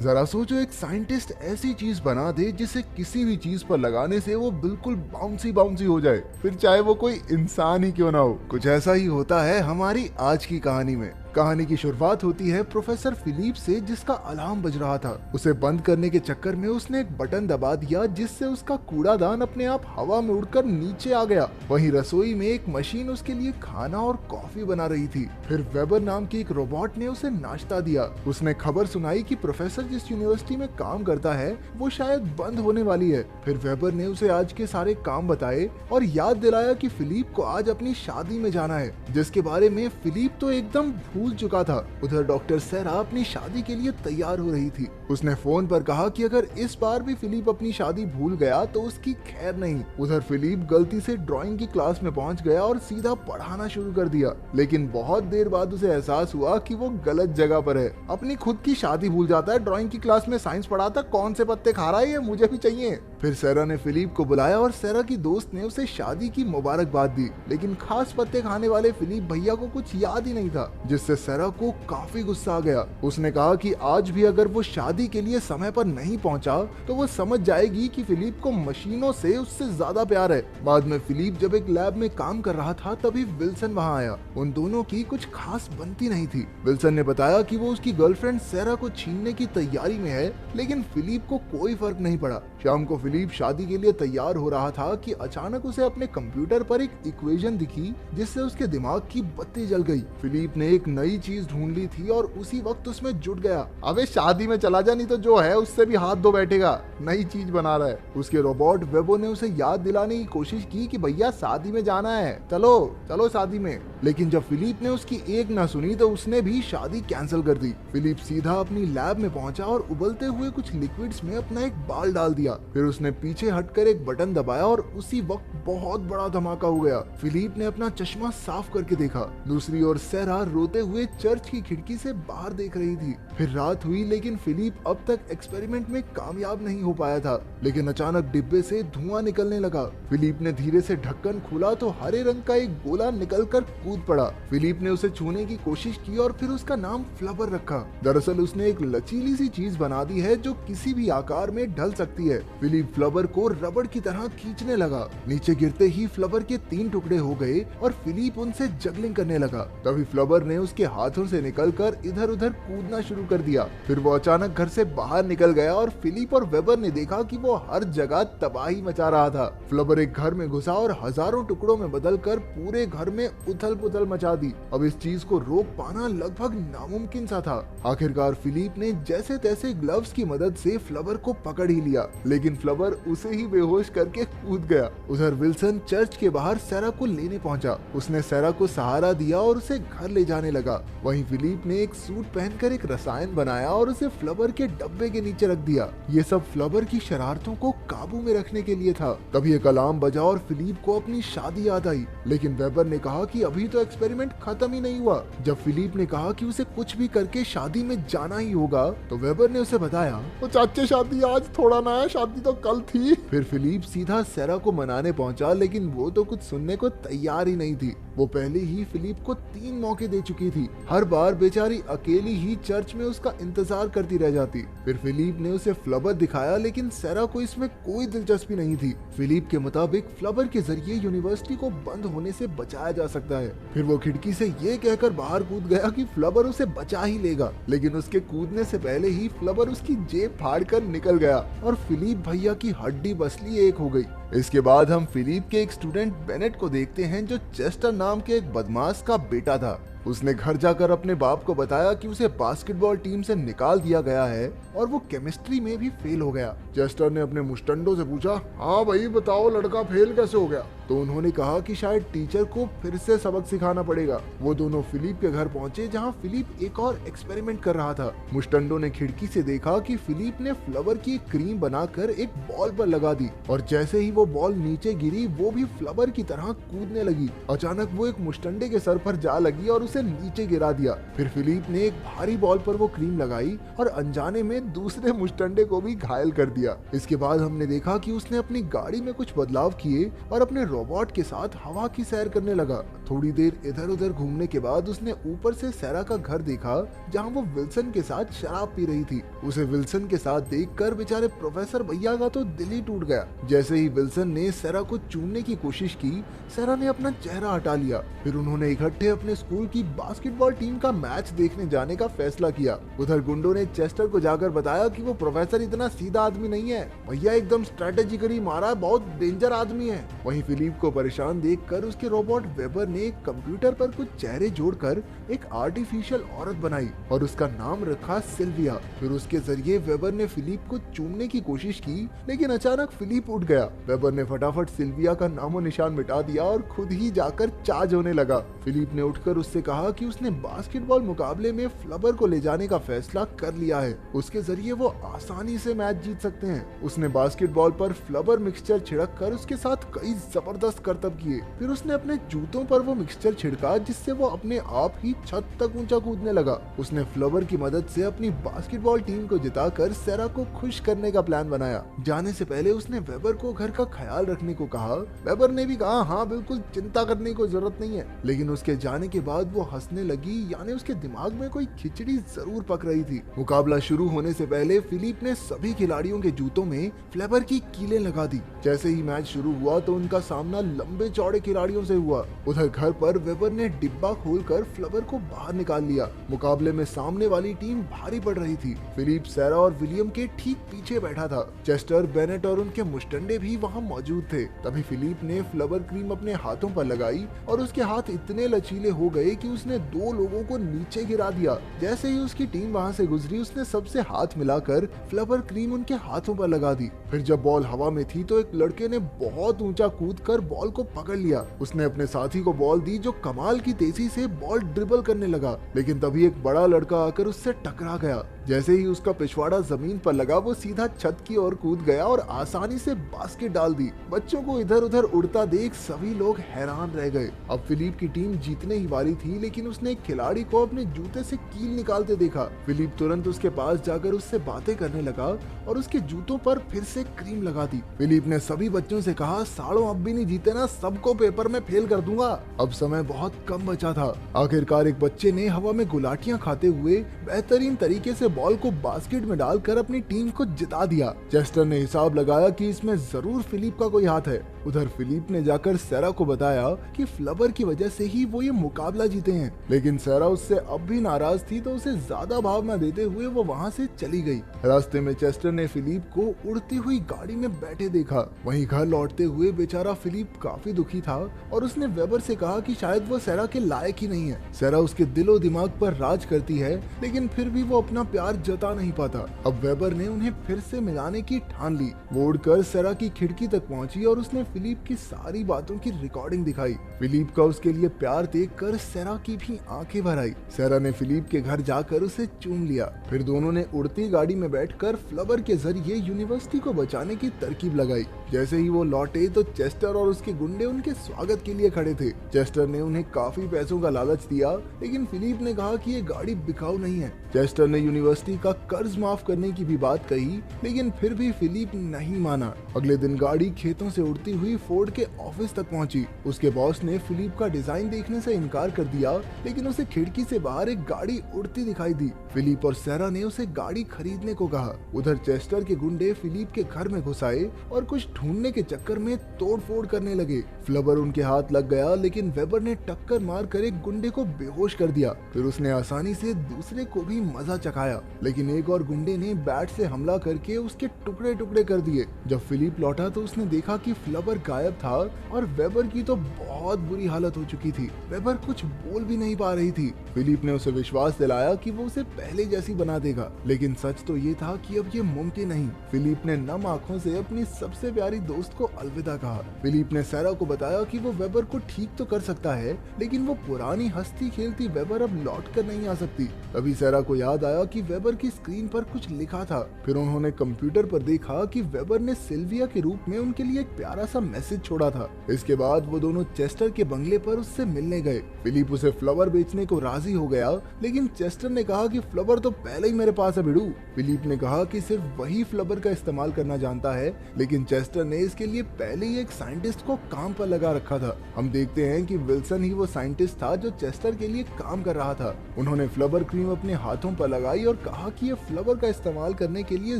जरा सोचो, एक साइंटिस्ट ऐसी चीज बना दे जिसे किसी भी चीज पर लगाने से वो बिल्कुल बाउंसी बाउंसी हो जाए, फिर चाहे वो कोई इंसान ही क्यों ना हो। कुछ ऐसा ही होता है हमारी आज की कहानी में। कहानी की शुरुआत होती है प्रोफेसर फिलिप से, जिसका अलार्म बज रहा था। उसे बंद करने के चक्कर में उसने एक बटन दबा दिया, जिससे उसका कूड़ादान अपने आप हवा में उड़कर नीचे आ गया। वहीं रसोई में एक मशीन उसके लिए खाना और कॉफी बना रही थी। फिर वेबर नाम के एक रोबोट ने उसे नाश्ता दिया। उसने खबर सुनाई कि प्रोफेसर जिस यूनिवर्सिटी में काम करता है वो शायद बंद होने वाली है। फिर वेबर ने उसे आज के सारे काम बताए और याद दिलाया कि फिलिप को आज अपनी शादी में जाना है, जिसके बारे में फिलिप तो एकदम भूल चुका था। उधर डॉक्टर सेरा अपनी शादी के लिए तैयार हो रही थी। उसने फोन पर कहा कि अगर इस बार भी फिलिप अपनी शादी भूल गया तो उसकी खैर नहीं। उधर फिलिप गलती से ड्राइंग की क्लास में पहुंच गया और सीधा पढ़ाना शुरू कर दिया, लेकिन बहुत देर बाद उसे एहसास हुआ कि वो गलत जगह पर है। अपनी खुद की शादी भूल जाता है, ड्राइंग की क्लास में साइंस पढ़ाता, कौन से पत्ते खा रहा है ये, मुझे भी चाहिए। फिर सेरा ने फिलिप को बुलाया और सेरा की दोस्त ने उसे शादी की मुबारकबाद दी, लेकिन खास पत्ते खाने वाले फिलिप भैया को कुछ याद ही नहीं था, जिससे सेरा को काफी गुस्सा आ गया। उसने कहा कि आज भी अगर वो शादी के लिए समय पर नहीं पहुंचा तो वो समझ जाएगी कि फिलिप को मशीनों से उससे ज्यादा प्यार है। बाद में फिलिप जब एक लैब में काम कर रहा था तभी विल्सन वहां आया। उन दोनों की कुछ खास बनती नहीं थी। विल्सन ने बताया कि वो उसकी गर्लफ्रेंड सेरा को छीनने की तैयारी में है, लेकिन फिलिप को कोई फर्क नहीं पड़ा। शाम को फिलिप शादी के लिए तैयार हो रहा था कि अचानक उसे अपने कंप्यूटर पर एक इक्वेशन दिखी, जिससे उसके दिमाग की बत्ती जल गई। फिलिप ने एक नई चीज ढूंढ ली थी और उसी वक्त उसमें जुट गया। अबे शादी में चला जा, नहीं तो जो है उससे भी हाथ धो बैठेगा, नई चीज बना रहा है। उसके रोबोट वेबो ने उसे याद दिलाने की कोशिश की कि भैया शादी में जाना है, चलो चलो शादी में। लेकिन जब फिलिप ने उसकी एक ना सुनी तो उसने भी शादी कैंसिल कर दी। फिलिप सीधा अपनी लैब में पहुंचा और उबलते हुए कुछ लिक्विड्स में अपना एक बाल डाल दिया। फिर उसने पीछे हटकर एक बटन दबाया और उसी वक्त बहुत बड़ा धमाका हो गया। फिलिप ने अपना चश्मा साफ करके देखा। दूसरी ओर सेरा रोते हुए चर्च की खिड़की से बाहर देख रही थी। फिर रात हुई, लेकिन फिलिप अब तक एक्सपेरिमेंट में कामयाब नहीं हो पाया था। लेकिन अचानक डिब्बे से धुआं निकलने लगा। फिलिप ने धीरे से ढक्कन खोला तो हरे रंग का एक गोला निकलकर कूद पड़ा। फिलिप ने उसे छूने की कोशिश की और फिर उसका नाम फ्लबर रखा। दरअसल उसने एक लचीली सी चीज बना दी है जो किसी भी आकार में ढल सकती है। फिलिप फ्लबर को रबड़ की तरह खींचने लगा। नीचे गिरते ही फ्लबर के 3 टुकड़े हो गए और फिलिप उनसे जगलिंग करने लगा। तभी फ्लबर ने उसके हाथों से निकलकर इधर उधर कूदना शुरू कर दिया। फिर वो अचानक घर से बाहर निकल गया और फिलिप और वेबर ने देखा कि वो हर जगह तबाही मचा रहा था। फ्लबर एक घर में घुसा और हजारों टुकड़ों में बदलकर पूरे घर में उथल पुथल मचा दी। अब इस चीज को रोक पाना लगभग नामुमकिन सा था। आखिरकार फिलिप ने जैसे तैसे ग्लव्स की मदद से फ्लबर को पकड़ ही लिया, लेकिन फ्लबर उसे ही बेहोश करके कूद गया। उधर विल्सन चर्च के बाहर सेरा को लेने पहुंचा। उसने सेरा को सहारा दिया और उसे घर ले जाने लगा। वहीं फिलिप ने एक सूट पहनकर एक रसायन बनाया और उसे फ्लबर के डब्बे के नीचे रख दिया। ये सब फ्लबर की शरारतों को काबू में रखने के लिए था। तभी एक अलार्म बजा और फिलिप को अपनी शादी याद आई, लेकिन वेबर ने कहा कि अभी तो एक्सपेरिमेंट खत्म ही नहीं हुआ। जब फिलिप ने कहा कि उसे कुछ भी करके शादी में जाना ही होगा तो वेबर ने उसे बताया, वो चाचे शादी आज थोड़ा ना है, शादी तो कल थी। फिर फिलिप सीधा सेरा को मनाने पहुंचा, लेकिन वो तो कुछ सुनने को तैयार ही नहीं थी। वो पहले ही फिलिप को 3 मौके दे चुकी थी। हर बार बेचारी अकेली ही चर्च में उसका इंतजार करती रह जाती। फिर फिलिप ने उसे फ्लबर दिखाया, लेकिन सेरा को इसमें कोई दिलचस्पी नहीं थी। फिलिप के मुताबिक फ्लबर के जरिए यूनिवर्सिटी को बंद होने से बचाया जा सकता है। फिर वो खिड़की से ये कहकर बाहर कूद गया कि फ्लबर उसे बचा ही लेगा, लेकिन उसके कूदने से पहले ही फ्लबर उसकी जेब फाड़ कर निकल गया और फिलिप भैया की हड्डी बसली एक हो गई। इसके बाद हम फिलिप के एक स्टूडेंट बेनेट को देखते हैं, जो चेस्टर नाम के एक बदमाश का बेटा था। उसने घर जाकर अपने बाप को बताया कि उसे बास्केटबॉल टीम से निकाल दिया गया है और वो केमिस्ट्री में भी फेल हो गया। चेस्टर ने अपने मुस्टंडों से पूछा, हाँ भाई बताओ लड़का फेल कैसे हो गया? तो उन्होंने कहा कि शायद टीचर को फिर से सबक सिखाना पड़ेगा। वो दोनों फिलिप के घर पहुंचे, जहां फिलिप एक और एक्सपेरिमेंट कर रहा था। मुस्टंडो ने खिड़की से देखा कि फिलिप ने फ्लवर की क्रीम बनाकर एक बॉल पर लगा दी और जैसे ही वो बॉल नीचे गिरी वो भी फ्लवर की तरह कूदने लगी। अचानक वो एक मुस्टंडे के सर पर जा लगी और उसे नीचे गिरा दिया। फिर फिलिप ने एक भारी बॉल पर वो क्रीम लगाई और अनजाने में दूसरे मुस्टंडे को भी घायल कर दिया। इसके बाद हमने देखा कि उसने अपनी गाड़ी में कुछ बदलाव किए और अपने रोबोट के साथ हवा की सैर करने लगा। थोड़ी देर इधर उधर घूमने के बाद उसने ऊपर से सैरा का घर देखा, जहां वो विल्सन के साथ शराब पी रही थी। उसे विल्सन के साथ देखकर बेचारे प्रोफेसर भैया का तो दिल ही टूट गया। जैसे ही विल्सन ने सैरा को चूमने की कोशिश की, सैरा ने अपना चेहरा हटा लिया। फिर उन्होंने इकट्ठे अपने स्कूल की बास्केटबॉल टीम का मैच देखने जाने का फैसला किया। उधर गुंडों ने चेस्टर को जाकर बताया कि वो प्रोफेसर इतना सीधा आदमी नहीं है, भैया एकदम स्ट्रेटेजिकली मारा, बहुत डेंजर आदमी है। वहीं फिलिप को परेशान देखकर उसके रोबोट वेबर ने एक कंप्यूटर पर कुछ चेहरे जोड़कर एक आर्टिफिशियल औरत बनाई और उसका नाम रखा सिल्विया। फिर उसके जरिए वेबर ने फिलिप को चूमने की कोशिश की, लेकिन अचानक फिलिप उठ गया। वेबर ने फटाफट सिल्विया का नामो निशान मिटा दिया और खुद ही जाकर चार्ज होने लगा। फिलिप ने उठकर उससे कहा कि उसने बास्केटबॉल मुकाबले में फ्लबर को ले जाने का फैसला कर लिया है, उसके जरिए वो आसानी से मैच जीत सकते हैं। उसने बास्केटबॉल पर फ्लबर मिक्सचर छिड़क कर उसके साथ कई जबरदस्त करतब किए। फिर उसने अपने जूतों पर वो मिक्सचर छिड़का, जिससे वो अपने आप ही छत तक ऊंचा कूदने लगा। उसने फ्लबर की मदद से अपनी बास्केटबॉल टीम को जिताकर सैरा को खुश करने का प्लान बनाया। जाने से पहले उसने वेबर को घर का ख्याल रखने को कहा। वेबर ने भी कहा हाँ बिल्कुल, चिंता करने की जरूरत नहीं है। लेकिन उसके जाने के बाद वो हंसने लगी, यानी उसके दिमाग में कोई खिचड़ी जरूर पक रही थी। मुकाबला शुरू होने से पहले फिलिप ने सभी खिलाड़ियों के जूतों में फ्लेवर की कीलें लगा दी। जैसे ही मैच शुरू हुआ तो उनका सामना लंबे चौड़े खिलाड़ियों से हुआ। उधर घर पर वेबर ने डिब्बा खोलकर फ्लेवर को बाहर निकाल लिया। मुकाबले में सामने वाली टीम भारी पड़ रही थी। फिलिप, सैरा और विलियम के ठीक पीछे बैठा था। चेस्टर, बेनेट और उनके मुस्टंडे भी वहाँ मौजूद थे। तभी फिलिप ने फ्लेवर क्रीम अपने हाथों पर लगाई और उसके हाथ इतने लचीले हो गए कि उसने 2 लोगों को नीचे गिरा दिया। जैसे ही उसकी टीम वहाँ से गुजरी, उसने सबसे हाथ मिलाकर फ्लेवर क्रीम उनके हाथों पर लगा दी। फिर जब बॉल हवा में थी तो एक लड़के ने बहुत ऊंचा कूदकर बॉल को पकड़ लिया। उसने अपने साथी को बॉल दी, जो कमाल की तेजी से बॉल ड्रिबल करने लगा। लेकिन तभी एक बड़ा लड़का आकर उससे टकरा गया। जैसे ही उसका पिछवाड़ा जमीन पर लगा, वो सीधा छत की ओर कूद गया और आसानी से बास्केट डाल दी। बच्चों को इधर उधर उड़ता देख सभी लोग हैरान रह गए। अब फिलिप की टीम जीतने ही वाली थी, लेकिन उसने एक खिलाड़ी को अपने जूते से कील निकालते देखा। फिलिप तुरंत उसके पास जाकर उससे बातें करने लगा और उसके जूतों पर फिर से क्रीम लगा दी। फिलिप ने सभी बच्चों से कहा, सालों अब भी नहीं जीते ना, सबको पेपर में फेल कर दूंगा। अब समय बहुत कम बचा था। आखिरकार एक बच्चे ने हवा में गुलाटियां खाते हुए बेहतरीन तरीके से बॉल को बास्केट में डालकर अपनी टीम को जिता दिया। चेस्टर ने हिसाब लगाया कि इसमें जरूर फिलिप का कोई हाथ है। उधर फिलिप ने जाकर सैरा को बताया कि फ्लबर की वजह से ही वो ये मुकाबला जीते हैं। लेकिन सैरा उससे अब भी नाराज थी, तो उसे ज्यादा भाव न देते हुए वो वहाँ से चली गई। रास्ते में चेस्टर ने फिलिप को उड़ती हुई गाड़ी में बैठे देखा। वहीं घर लौटते हुए बेचारा फिलिप काफी दुखी था और उसने वेबर से कहा कि शायद वो सैरा के लायक ही नहीं है। सैरा उसके दिलो दिमाग पर राज करती है, लेकिन फिर भी वो अपना प्यार जता नहीं पाता। अब वेबर ने उन्हें फिर से मिलाने की ठान ली। वो उड़कर सैरा की खिड़की तक पहुंची और उसने फिलिप की सारी बातों की रिकॉर्डिंग दिखाई। फिलिप का उसके लिए प्यार देखकर सैरा की भी आंखें भर आई। सैरा ने फिलिप के घर जाकर उसे चूम लिया। फिर दोनों ने उड़ती गाड़ी में बैठकर फ्लबर के जरिए यूनिवर्सिटी को बचाने की तरकीब लगाई। जैसे ही वो लौटे तो चेस्टर और उसके गुंडे उनके स्वागत के लिए खड़े थे। चेस्टर ने उन्हें काफी पैसों का लालच दिया, लेकिन फिलिप ने कहा कि ये गाड़ी बिकाऊ नहीं है। चेस्टर ने यूनिवर्सिटी का कर्ज माफ करने की भी बात कही, लेकिन फिर भी फिलिप नहीं माना। अगले दिन गाड़ी खेतों से उड़ती हुई फोर्ड के ऑफिस तक पहुंची। उसके बॉस ने फिलिप का डिजाइन देखने से इनकार कर दिया, लेकिन उसे खिड़की से बाहर एक गाड़ी उड़ती दिखाई दी। फिलिप और सैरा ने उसे गाड़ी खरीदने को कहा। उधर चेस्टर के गुंडे फिलिप के घर में घुस आए और कुछ ढूंढने के चक्कर में तोड़फोड़ करने लगे। फ्लबर उनके हाथ लग गया, लेकिन वेबर ने टक्कर मार कर एक गुंडे को बेहोश कर दिया। फिर उसने आसानी से दूसरे को भी मजा चखाया, लेकिन एक और गुंडे ने बैट से हमला करके उसके टुकड़े टुकड़े कर दिए। जब फिलिप लौटा तो उसने देखा कि फ्लबर गायब था और वेबर की तो बहुत बुरी हालत हो चुकी थी। वेबर कुछ बोल भी नहीं पा रही थी। फिलिप ने उसे विश्वास दिलाया कि वो उसे पहले जैसी बना देगा, लेकिन सच तो ये था कि अब ये मुमकिन नहीं। फिलिप ने नम आंखों से अपनी सबसे प्यारी दोस्त को अलविदा कहा। फिलिप ने सैरा को बताया कि वो वेबर को ठीक तो कर सकता है, लेकिन वो पुरानी हंसती खेलती वेबर अब लौट कर नहीं आ सकती। तभी सैरा को याद आया कि वेबर की स्क्रीन पर कुछ लिखा था। फिर उन्होंने कंप्यूटर पर देखा कि वेबर ने सिल्विया के रूप में उनके लिए एक प्यारा सा मैसेज छोड़ा था। इसके बाद वो दोनों चेस्टर के बंगले पर उससे मिलने गए। फिलिप उसे फ्लावर बेचने को राजी हो गया, लेकिन चेस्टर ने कहा कि फ्लावर तो पहले ही मेरे पास है भिड़ू। फिलिप ने कहा कि सिर्फ वही फ्लावर का इस्तेमाल करना जानता है, लेकिन चेस्टर ने इसके लिए पहले ही एक साइंटिस्ट को काम पर लगा रखा था। हम देखते हैं कि विल्सन ही वो साइंटिस्ट था जो चेस्टर के लिए काम कर रहा था। उन्होंने फ्लावर क्रीम अपने हाथों पर लगाई और कहा कि ये फ्लावर का इस्तेमाल करने के लिए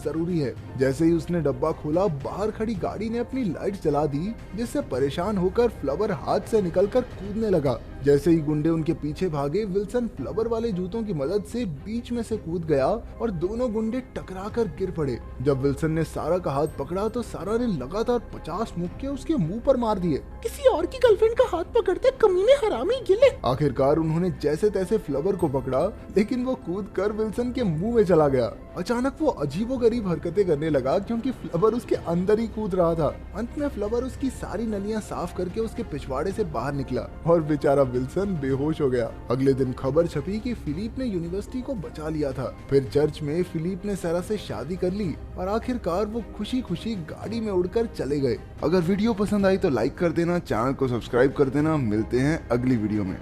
जरूरी है। जैसे ही उसने डब्बा खोला, बाहर खड़ी गाड़ी ने अपनी लाइट जला दी, जिससे परेशान होकर फ्लावर हाथ से निकलकर कूदने लगा। जैसे ही गुंडे उनके पीछे भागे, विल्सन फ्लावर वाले जूतों की मदद से बीच में से कूद गया और दोनों गुंडे टकराकर गिर पड़े। जब विल्सन ने सारा का हाथ पकड़ा तो सारा ने लगातार 50 मुक्के उसके मुंह पर मार दिए। किसी और की गर्लफ्रेंड का हाथ पकड़ते कमीने हरामी गिले। आखिरकार उन्होंने जैसे तैसे फ्लावर को पकड़ा, लेकिन वो कूदकर विल्सन के मुंह में चला गया। अचानक वो अजीबोगरीब हरकतें करने लगा क्योंकि फ्लावर उसके अंदर ही कूद रहा था। अंत में फ्लावर उसकी सारी नलियां साफ करके उसके पिछवाड़े से बाहर निकला और बेचारा विल्सन बेहोश हो गया। अगले दिन खबर छपी कि फिलिप ने यूनिवर्सिटी को बचा लिया था। फिर चर्च में फिलिप ने सारा से शादी कर ली और आखिरकार वो खुशी खुशी गाड़ी में उड़कर चले गए। अगर वीडियो पसंद आई तो लाइक कर देना, चैनल को सब्सक्राइब कर देना। मिलते हैं अगली वीडियो में।